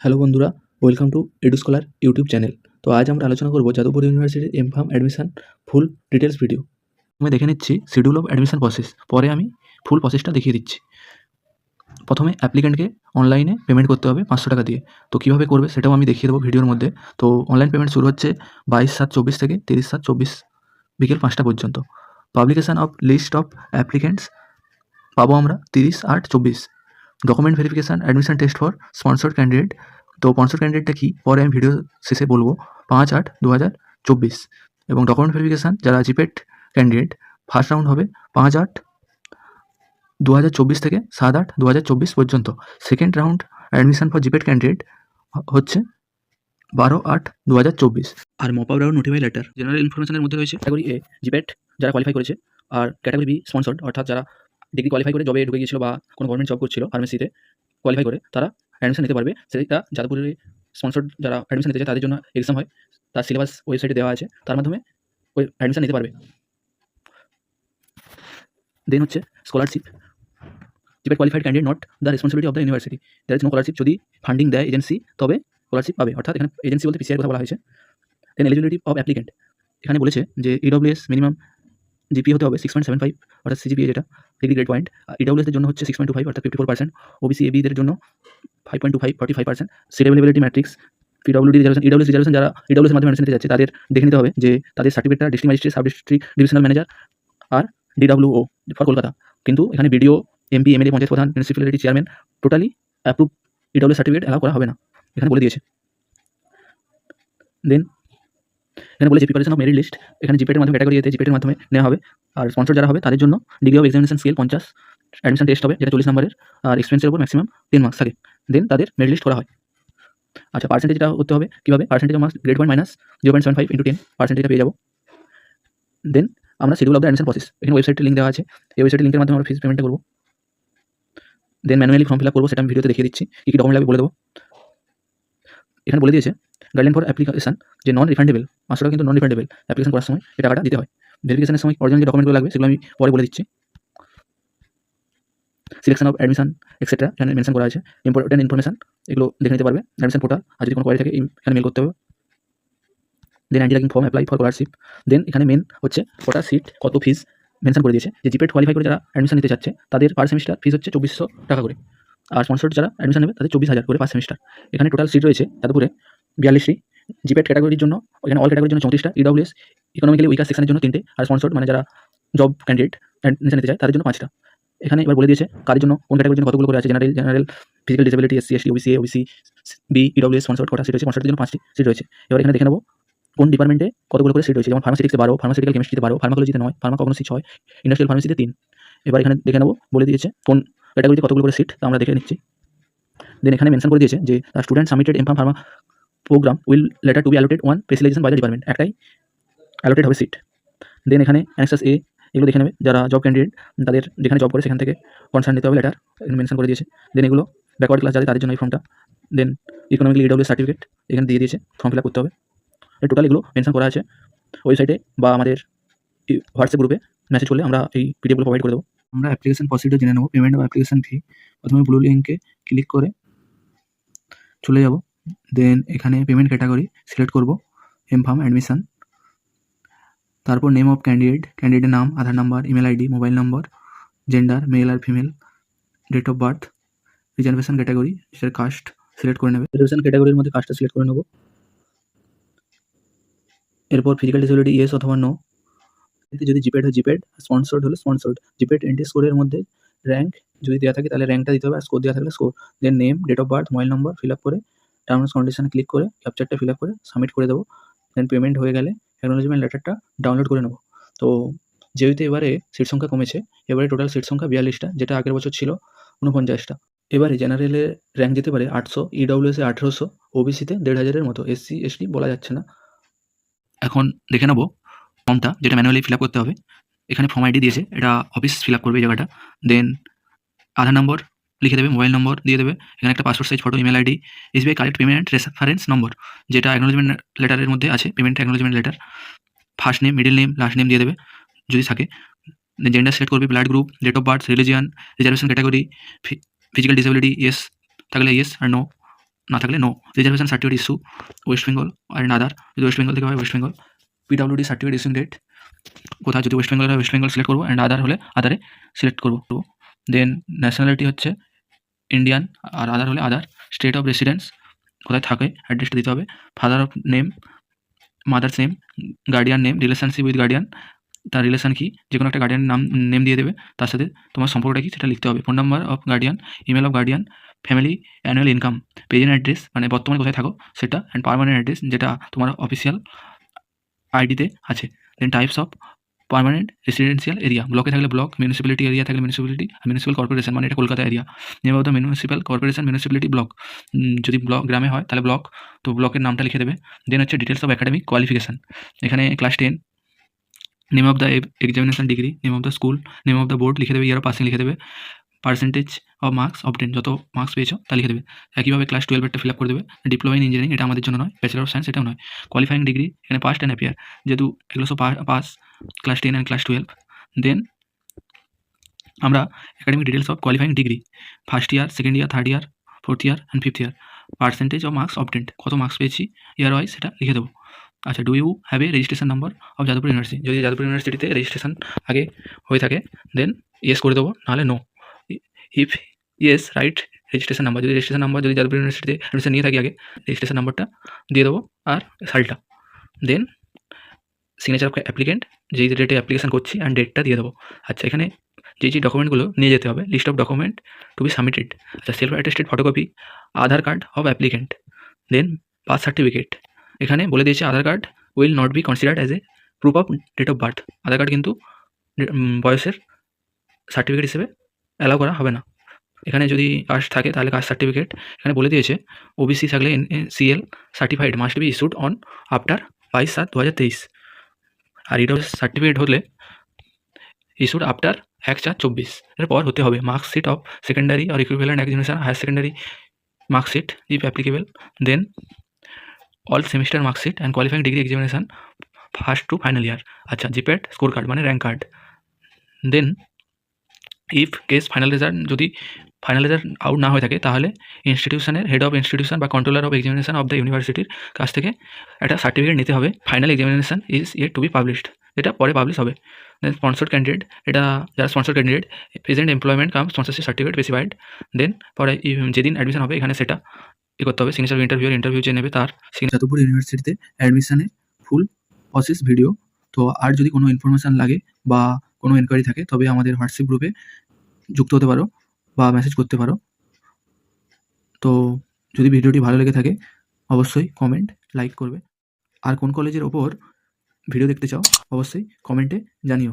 Hello বন্ধুরা, welcome to edu scholar YouTube channel. তো আজ আমরা আলোচনা করব যাদবপুর ইউনিভার্সিটির এমফার্ম অ্যাডমিশন ফুল ডিটেলস ভিডিও। আমি দেখে নিচ্ছি শিডিউল অফ অ্যাডমিশন প্রসেস, পরে আমি ফুল প্রসেসটা দেখিয়ে দিচ্ছি। প্রথমে অ্যাপ্লিক্যান্টকে অনলাইনে পেমেন্ট করতে হবে 500 টাকা দিয়ে। তো কীভাবে করবে সেটাও আমি দেখিয়ে দেবো ভিডিওর মধ্যে। তো অনলাইন পেমেন্ট শুরু হচ্ছে 22/7/24 থেকে 30/7/24 বিকেল 5টা পর্যন্ত। Publication of list of applicants পাবো আমরা 30/8/24। Document verification admission test for sponsored candidate. তো স্পন্সর্ড ক্যান্ডিডেটটা কী পরে আমি ভিডিও শেষে বলবো। 5/8/2024 এবং ডকুমেন্ট ভেরিফিকেশান যারা জিপেট ক্যান্ডিডেট ফার্স্ট রাউন্ড হবে 5/8/2024 থেকে 7/8/2024 পর্যন্ত। Second round admission for GPAT candidate হচ্ছে 12/8/2024। আর mop up round notify letter general ইনফরমেশনের মধ্যে রয়েছে ক্যাটাগরি এ জিপেট যারা কোয়ালিফাই করেছে, আর ক্যাটাগরি বি স্পন্সর্ড অর্থাৎ যারা ডিগ্রি কোয়ালিফাই করে জবে ঢুকে গিয়েছিল বা কোনো গভর্নমেন্ট জব করছিল ফার্মেসিতে কোয়ালিফাই করে তারা অ্যাডমিশন নিতে পারবে। সেটা যাদবপুরের স্পন্সর্ড যারা অ্যাডমিশন নিতে চায় তাদের জন্য এক্সাম হয়, তার সিলেবাস ওয়েবসাইটে দেওয়া আছে, তার মাধ্যমে ওই অ্যাডমিশন নিতে পারবে। দেন হচ্ছে scholarship. GPAT qualified candidate not the responsibility of the university. There is no scholarship. যদি ফান্ডিং দেয় এজেন্সি তবে স্কলারশিপ পাবে, অর্থাৎ এখানে এজেন্সি বলতে পিসিআর কথা বলা হয়েছে। দেন এলিজিবিলিটি অফ অ্যাপ্লিকেন্ট, এখানে বলেছে যে ইডব্লিউএস মিনিমাম জিপি হতে হবে 6.75 অর্থাৎ সিজিপিএ যেটা ডিগ্রি গ্রেড পয়েন্ট। ইডব্লিউএস এর জন্য হচ্ছে 6.25 অর্থাৎ 54%। ওবিসি এবিদের জন্য 5.25 45%। Seat availability matrix. PWD reservation, EWS reservation যারা ইডব্লিউএস মাধ্যমে অ্যাডমিশন নিতে যাচ্ছে তাদের দেখে নিতে হবে যে তাদের সার্টিফিকেটটা district magistrate, sub district divisional manager আর ডিডব্লিউও ফর কলকাতা। কিন্তু এখানে BDO, MP, MLA, panchayat pradhan, municipality chairman totally approve EWS certificate allow করা হবে না, এখানে বলে দিয়েছে। দেন এখানে বলেছে প্রিপারেশন অফ মেরিট লিস্ট, এখানে জিপেটের মাধ্যমে ক্যাটাগরি এতে জিপেটের মাধ্যমে নেওয়া হবে। আর স্পন্সর যারা হবে তাদের জন্য degree of examination scale 50, admission test হবে যেটা 40 নম্বরের, আর এক্সপেরিয়েন্সের উপর ম্যাক্সিমাম 10 মার্কস থাকে। দেন তাদের মেরিট লিস্ট করা হয়। আচ্ছা, পার্সেন্টেজটা করতে হবে কীভাবে? Percentage of marks grade point minus 0.75 × 10 পার্সেন্টেজটা পেয়ে যাবো। দেন আমরা schedule of the admission process, এখানে ওয়েবসাইটের লিঙ্ক দেওয়া আছে, এই ওয়েবসাইটের লিঙ্কের মাধ্যমে আমরা ফিস পেমেন্টটা করবো। দেন ম্যানুয়ালি ফর্ম ফিল আপ করবো, সেটা আমি ভিডিওতে দেখিয়ে দিচ্ছি কী কী ডকুমেন্ট লাগবে বলে দেবো। এখানে বলে দিয়েছে গাইডলাইন ফর অ্যাপ্লিকেশন যে নন রিফান্ডেবল, 500 টাকা কিন্তু নন রিফান্ডেবল, অ্যাপ্লিকেশন করার সময় এই টাকাটা দিতে হয়। ভেরিফিকেশনের সময় অরিজিনাল যে ডকুমেন্টগুলো লাগবে সেগুলো আমি পরে বলে দিচ্ছি। সিলেকশন অফ অ্যাডমিশন এক্সেট্রা এখানে মেনশন করা আছে, ইম্পর্টেন্ট ইনফরমেশন এগুলো দেখে নিতে পারবে। অ্যাডমিশন পোর্টাল, আর যদি কোনো কোয়ারি থাকে এখানে মেল করতে হবে। Then anti ragging form, apply for scholarship. Then এখানে মেন হচ্ছে কটা সিট, কত ফিস মেনশন করে দিয়েছে। যে জিপেট কোয়ালিফাই করে যারা অ্যাডমিশন নিতে চাচ্ছে তাদের পার সেমিস্টার ফিস হচ্ছে 2400 টাকা করে, আর স্পন্সর্ড যারা অ্যাডমিশন নেবে তাদের 24,000 করে পার সেমিস্টার। এখানে টোটাল সিট রয়েছে যাদবপুরে 42টি। জিপেট ক্যাটাগরির জন্য এখানে অল ক্যাটাগরির জন্য 34টা, ইডব্লিউএস ইকোনমিক্যালি উইকার সেকশনের জন্য 3টে, আর স্পন্সর্ড মানে যারা জব ক্যান্ডিডেট অ্যাডমিশন নিতে চায় তাদের জন্য 5টা। এখানে এবার বলে দিয়েছে কাদের জন্য কোন ক্যাটাগরির জন্য কতগুলো করে আছে। General, physical disability, SC ST, OBC A, OBC B, EWS sponsored কটা সিট রয়েছে। স্পন্সর্ডের জন্য 5টি সিট রয়েছে। এবার এখানে দেখে নেবো কোন ডিপার্টমেন্টে কতগুলো করে সিট রয়েছে। যেমন ফার্মাসিউটিক্সে 12, ফার্মাসিউটিক্যাল কেমিস্ট্রিতে 12, ফার্মাকোলজিতে 9, ফার্মাকগনোসি 6, ইন্ডাস্ট্রিয়াল ফার্মেসিতে 3। এবার এখানে দেখে নেবো বলে দিয়েছে কোন ক্যাটাগরিতে কতগুলো করে সিট, তা আমরা দেখে নিচ্ছি। দেন এখানে মেনশন করে দিয়েছে যে the student submitted M Pharm pharma programme will later to be allotted one specialization by the department, একটাই অ্যালোটেড হবে সিট। দেন এখানে অ্যানেক্সাস এ এগুলো দেখে নেবে, যারা জব ক্যান্ডিডেট তাদের যেখানে জব করে সেখান থেকে কনসার্ন নিতে হবে লেটার, এখানে মেনশন করে দিয়েছে। দেন এগুলো ব্যাকওয়ার্ড ক্লাস যাদের তাদের জন্য এই ফর্মটা। দেন ইকোনমিক্যালি ইডব্লিউএস সার্টিফিকেট এখানে দিয়ে দিয়েছে, ফর্ম ফিল আপ করতে হবে। এই টোটাল এগুলো মেনশন করা আছে ওয়েবসাইটে বা আমাদের হোয়াটসঅ্যাপ গ্রুপে মেসেজ করলে আমরা এই পিডিএফগুলো প্রোভাইড করে দেবো। আমরা অ্যাপ্লিকেশন প্রসিডিউর জেনে নেবো। পেমেন্ট অফ অ্যাপ্লিকেশন ফি, প্রথমে ব্লু লিঙ্কে ক্লিক করে চলে যাব। দেন এখানে পেমেন্ট ক্যাটাগরি সিলেক্ট করব, এমফার্ম অ্যাডমিশন। তারপর নেম অফ ক্যান্ডিডেট, ক্যান্ডিডেটের নাম, Aadhaar number, email ID, mobile number, gender male আর female, date of birth, reservation category সেটার কাস্ট সিলেক্ট করে নেবে। রিজার্ভেশন ক্যাটাগরির মধ্যে কাস্টটা সিলেক্ট করে নেব। এরপর ফিজিক্যাল ডিসেবিলিটি ইয়েস অথবা নো। যদি জিপেড হয় জিপেড, স্পন্সর্ড হলে স্পন্সর্ড। জিপেড এন্ট্রি স্কোরের মধ্যে র্যাঙ্ক যদি দেওয়া থাকে তাহলে র্যাঙ্কটা দিতে হবে, আর স্কোর দেওয়া থাকলে score. Then name, date of birth, mobile number fill up করে টার্মস কন্ডিশন ক্লিক করে ক্যাপচারটা ফিল আপ করে সাবমিট করে দেবো। দেন পেমেন্ট হয়ে গেলে অ্যাকনোলেজমেন্ট লেটারটা ডাউনলোড করে নেবো। তো যেহেতু এবারে সিট সংখ্যা কমেছে, এবারে টোটাল সিট সংখ্যা 42টা, যেটা আগের বছর ছিল 49টা। এবারে জেনারেলে র্যাঙ্ক যেতে পারে 800, ইডব্লিউএসে 1800, ওবিসিতে 1500-এর মতো, এসসি এসটি বলা যাচ্ছে না। এখন দেখে নেবো ফর্মটা যেটা ম্যানুয়ালি ফিল আপ করতে হবে। এখানে ফর্ম আইডি দিয়েছে, এটা অফিস ফিল আপ করবে এই জায়গাটা। দেন আধার নম্বর লিখে দেবে, মোবাইল নম্বর দিয়ে দেবে, এখানে একটা passport size photo, email ID, SBI correct payment reference number যেটা অ্যাকনোলেজমেন্ট লেটারের মধ্যে আছে, payment acknowledgement letter. First name, middle name, last name দিয়ে দেবে যদি থাকে। জেন্ডার সিলেক্ট করবে, blood group, date of birth, religion, reservation category, physical disability yes থাকলে ইয়েস আর নো, না থাকলে no. Reservation certificate issue West Bengal and other, যদি ওয়েস্ট বেঙ্গল থেকে হয় West Bengal. PWD certificate issuing date কোথায়, যদি ওয়েস্ট বেঙ্গল হয় ওয়েস্ট বেঙ্গল সিলেক্ট করবো, অ্যান্ড আদার হলে আদারে সিলেক্ট করবো। দেন ন্যাশনালিটি হচ্ছে ইন্ডিয়ান, আর আদার হলে আদার। স্টেট অফ রেসিডেন্স কোথায় থাকে অ্যাড্রেসটা দিতে হবে। Father of name, mother's name, guardian name, relationship with guardian, তার রিলেশন কি, যে কোনো একটা গার্ডিয়ানের নাম নেম দিয়ে দেবে, তার সাথে তোমার সম্পর্কটা কি সেটা লিখতে হবে। Phone number of guardian, email of guardian, family, annual income, present address মানে বর্তমানে কোথায় থাকো সেটা, অ্যান্ড পার্মানেন্ট অ্যাড্রেস যেটা তোমার অফিসিয়াল আইডিতে আছে। Then types of permanent residential area, ব্লকে থাকলে ব্লক, মিউনিসিপ্যালিটি এরিয়া থাকলে মিউনিসিপ্যালিটি, আর মিউনিসিপ্যাল কর্পোরেশন মানে এটা Kolkata area. Name of the municipal corporation, municipality, block. যদি ব্লক গ্রামে হয় তাহলে ব্লক, তো ব্লকের নামটা লিখে দেবে। দেন হচ্ছে ডিটেলস অফ একাডেমিক কোয়ালিফিকেশান, এখানে class 10, name of the examination degree, name of the school, name of the board লিখে দেবে, ইয়ার অফ পাসিং লিখে দেবে, পার্সেন্টেজ অফ মার্কস অবটেন, যত মার্কস পেয়েছো তা লিখে দেবে। একইভাবে ক্লাস 12 ফিল আপ করে দেবে। ডিপ্লোমা ইন ইঞ্জিনিয়ারিং এটা আমাদের জন্য নয়, ব্যাচেলর অফ সায়েন্স এটাও নয়। কোয়ালিফাইং ডিগ্রি এখানে পাস্ট অ্যান্ড অ্যাপিয়ার, যেহেতু এগুলো সব pass class 10 and class 12। Then আমরা academic details of qualifying degree, first year, second year, third year, fourth year and fifth year, percentage of marks obtained, কত marks পেয়েছি year wise সেটা লিখে দেবো। আচ্ছা, do you have a registration number of Jadavpur university, যদি যাদবপুর ইউনিভার্সিটিতে registration আগে হয়ে থাকে দেন ইয়েস করে দেবো, নাহলে no. If yes write registration number, যদি রেজিস্ট্রেশন নাম্বার যদি যাদবপুর ইউনিভার্সিটিতে অ্যাডমিশন নিয়ে থাকি আগে, রেজিস্ট্রেশন নাম্বারটা দিয়ে দেবো আর সালটা। দেন সিগনেচার অফ অ্যাপ্লিকেন্ট, যেই ডেটে অ্যাপ্লিকেশন করছি অ্যান্ড ডেটটা দিয়ে দেবো। আচ্ছা, এখানে যে ডকুমেন্টগুলো নিয়ে যেতে হবে, list of document to be submitted. আচ্ছা, self attested photocopy, Aadhaar card of applicant, then birth certificate. এখানে বলে দিয়েছে Aadhaar card will not be considered as a proof of date of birth, Aadhaar card কিন্তু বয়সের সার্টিফিকেট হিসেবে অ্যালাউ করা হবে না। এখানে যদি কাস্ট থাকে তাহলে কাস্ট সার্টিফিকেট এখানে বলে দিয়েছে, ওবিসি থাকলে NCL certified must be issued on after 22/7/2023, আর ইডব্লিউ সার্টিফিকেট হলে ইস্যুড আফটার 1/4/24 এর পর হতে হবে। মার্কশিট অফ সেকেন্ডারি আর equivalent examination, higher secondary marksheet if applicable, then all semester marksheet and qualifying degree examination first to final year. আচ্ছা, GPAT score card মানে rank card. Then if case final result, যদি final result out না হয়ে থাকে তাহলে ইনস্টিটিউশনের head of institution বা controller of examination of the ইউনিভার্সিটির কাছ থেকে একটা সার্টিফিকেট নিতে হবে। Final examination is yet two B published, এটা পরে পাবলিশ হবে। দেন স্পন্সর ক্যান্ডিডেট, এটা যারা স্পন্সর ক্যান্ডিডেট, প্রেজেন্ট এমপ্লয়মেন্ট কাম স্পন্সরশিপ সার্টিফিকেট স্পেসিফাইড। দেন পরে যেদিন অ্যাডমিশন হবে এখানে সেটা করতে হবে। সিগনেচার ইন্টারভিউ যে নেবে তার যাদবপুর ইউনিভার্সিটিতে অ্যাডমিশনের ফুল প্রসেস ভিডিও। তো আর যদি কোনো ইনফরমেশান লাগে বা কোনো এনকোয়ারি থাকে তবে আমাদের হোয়াটসঅ্যাপ গ্রুপে যুক্ত হতে পারো বা মেসেজ করতে পারো। তো যদি ভিডিওটি ভালো লেগে থাকে অবশ্যই কমেন্ট, লাইক করবে। আর কোন কলেজের ওপর ভিডিও দেখতে চাও অবশ্যই কমেন্টে জানিও।